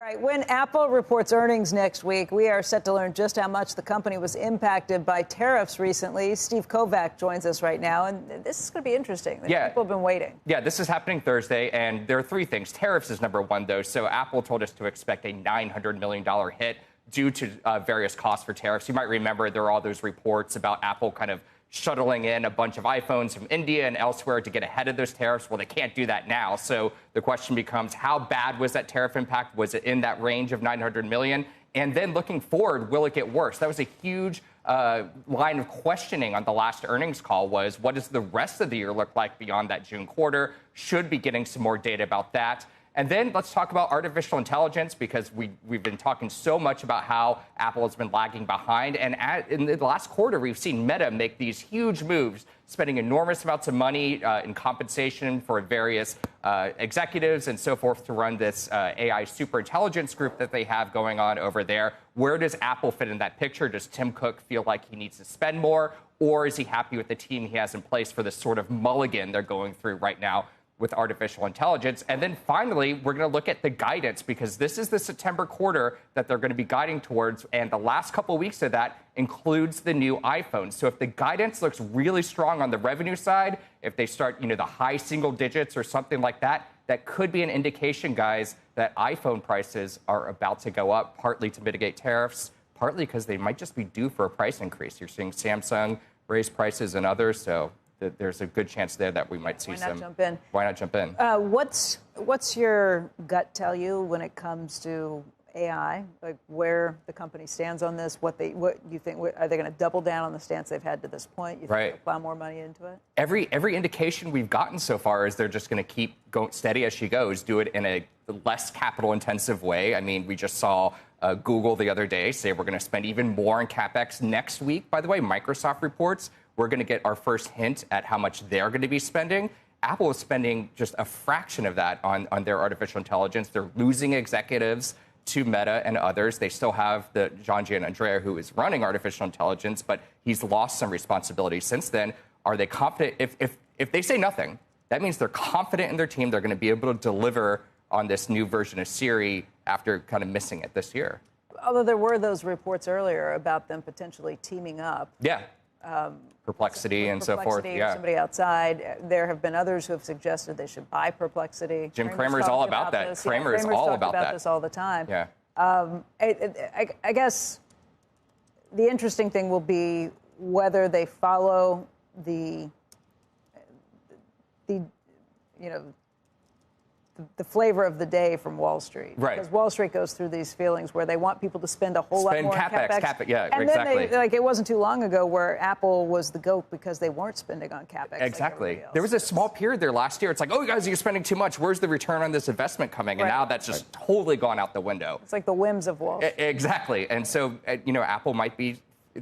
All right, when Apple reports earnings next week, we are set to learn just how much the company was impacted by tariffs recently. Steve Kovach joins us right now, and this is going to be interesting. Yeah. People have been waiting. Yeah, this is happening Thursday, and there are three things. Tariffs is number one, though. So Apple told us to expect a $900 million hit due to various costs for tariffs. You might remember there are all those reports about Apple kind of shuttling in a bunch of iPhones from India and elsewhere to get ahead of those tariffs. Well, they can't do that now. So the question becomes, how bad was that tariff impact? Was it in that range of $900 million? And then looking forward, will it get worse? That was a huge line of questioning on the last earnings call was, what does the rest of the year look like beyond that June quarter? Should be getting some more data about that. And then let's talk about artificial intelligence, because we've been talking so much about how Apple has been lagging behind. And in the last quarter, we've seen Meta make these huge moves, spending enormous amounts of money in compensation for various executives and so forth to run this AI superintelligence group that they have going on over there. Where does Apple fit in that picture? Does Tim Cook feel like he needs to spend more? Or is he happy with the team he has in place for this sort of mulligan they're going through right now with artificial intelligence? And then finally, we're going to look at the guidance, because this is the September quarter that they're going to be guiding towards. And the last couple of weeks of that includes the new iPhone. So if the guidance looks really strong on the revenue side, if they start, the high single digits or something like that, that could be an indication, guys, that iPhone prices are about to go up, partly to mitigate tariffs, partly because they might just be due for a price increase. You're seeing Samsung raise prices and others. So there's a good chance there that we might see some. Why not jump in? What's your gut tell you when it comes to AI? Like where the company stands on this? What you think? Are they going to double down on the stance they've had to this point? You think they'll plow more money into it? Every indication we've gotten so far is they're just going to keep going steady as she goes. Do it in a less capital-intensive way. I mean, we just saw Google the other day say we're going to spend even more in CapEx next week. By the way, Microsoft reports we're going to get our first hint at how much they're going to be spending. Apple is spending just a fraction of that on their artificial intelligence. They're losing executives to Meta and others. They still have the John Giannandrea, who is running artificial intelligence, but he's lost some responsibility since then. Are they confident? If they say nothing, that means they're confident in their team. They're going to be able to deliver on this new version of Siri after kind of missing it this year. Although there were those reports earlier about them potentially teaming up. Yeah. Perplexity and so forth. Yeah. Somebody outside. There have been others who have suggested they should buy Perplexity. Jim Cramer's all about that. Cramer's all about that. This all the time. Yeah. I guess the interesting thing will be whether they follow the flavor of the day from Wall Street. Right. Because Wall Street goes through these feelings where they want people to spend a whole lot more on CapEx. Yeah, and exactly. then it wasn't too long ago where Apple was the GOAT because they weren't spending on CapEx. Exactly. There was a small period there last year. It's like, oh, you guys, you're spending too much. Where's the return on this investment coming? And now that's just totally gone out the window. It's like the whims of Wall Street. Exactly. And so, Apple might be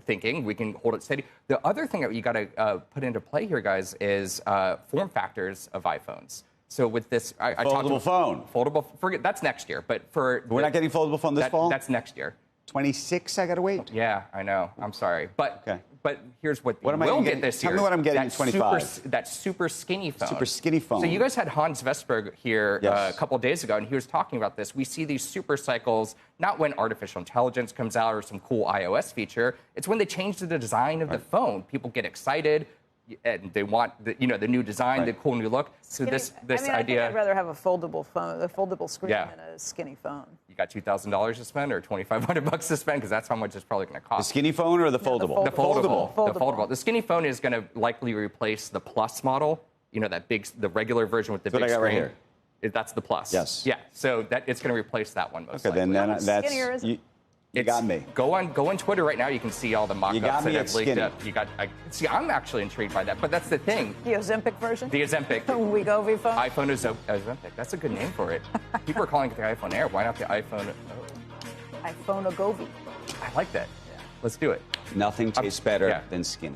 thinking we can hold it steady. The other thing that you got to put into play here, guys, is form factors of iPhones. So with this, foldable phone. Foldable, forget that's next year. But we're not getting foldable phone this fall. That's next year. 26. I got to wait. Yeah, I know. I'm sorry, but here's what am I will gonna get this year. Tell me what I'm getting in 25. That super skinny phone. Super skinny phone. So you guys had Hans Vestberg here a couple of days ago, and he was talking about this. We see these super cycles not when artificial intelligence comes out or some cool iOS feature. It's when they change the design of the phone. People get excited. And they want the new design, the cool new look. So this idea. I think I'd rather have a foldable phone, a foldable screen, than a skinny phone. You got $2,000 to spend or $2,500 to spend, because that's how much it's probably going to cost. The skinny phone or the foldable? The foldable. The skinny phone is going to likely replace the Plus model. The regular version with the big screen. Right here. That's the Plus. Yes. Yeah. So it's going to replace that one most likely. Then that's skinnier, is it? You got me. Go on Twitter right now. You can see all the mock-ups that have leaked up. See, I'm actually intrigued by that. But that's the thing. The Ozempic version? The Ozempic. Wegovy phone? iPhone Ozempic. That's a good name for it. People are calling it the iPhone Air. Why not the iPhone? iPhone Wegovy. I like that. Yeah. Let's do it. Nothing tastes better than skinny.